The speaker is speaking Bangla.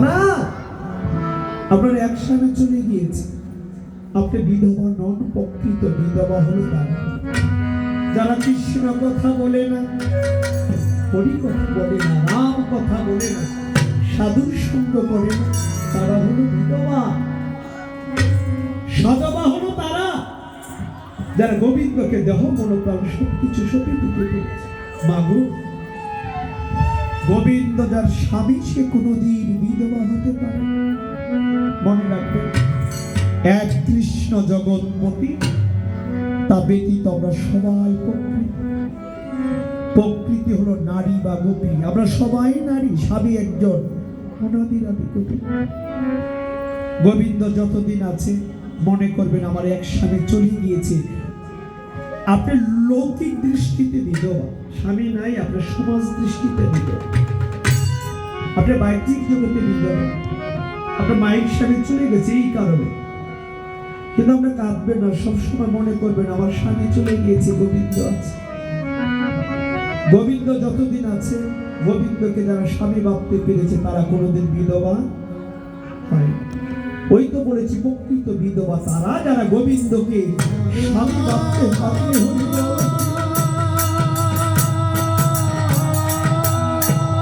না, আপনার এক স্বামী চলে গিয়েছে, আপনি বিধবা নন, প্রকৃত বিধবা হলো তারা যারা কৃষ্ণ কথা বলে না, হরি কথা বলে না, রাম কথা বলে না, সাধুর সঙ্গ করে না, তারা হলো বিধবা। সধবা হলো তারা যারা গোবিন্দকে দেহ মনোপ্রাণ সবকিছু সবই দিতে পেরেছে। মাগো, গোবিন্দ যার স্বামী সে কোনদিন বিধবা হতে পারে। মনে রাখবেন, এক কৃষ্ণ জগৎপতি, তা ব্যতীত আমরা সবাই প্রকৃতি। প্রকৃতি হলো নারী বা গোপী, আমরা সবাই নারী, স্বামী একজন, অনাদির আদি গোপী। গোবিন্দ যতদিন আছে মনে করবেন আমার এক স্বামী চলে গিয়েছে। আপনার লৌকিক দৃষ্টিতে বিধবা, স্বামী নাই, আপনার সমাজ দৃষ্টিতে বিধবা, আপনার বাহ্যিক জগতে বিধবা, আপনার মায়ের স্বামী চলে গেছে এই কারণে। কিন্তু আমরা কাঁদবেন না, সবসময় মনে করবেন আমার স্বামী চলে গিয়েছে, গোবিন্দ আছে। গোবিন্দ যতদিন আছে, গোবিন্দকে যারা স্বামী ভাবতে পেরেছে তারা কোনোদিন বিধবা হয়। ওই তো বলেছি প্রকৃত বিধবা তারা যারা গোবিন্দকে স্বামী ভাবতে পারে।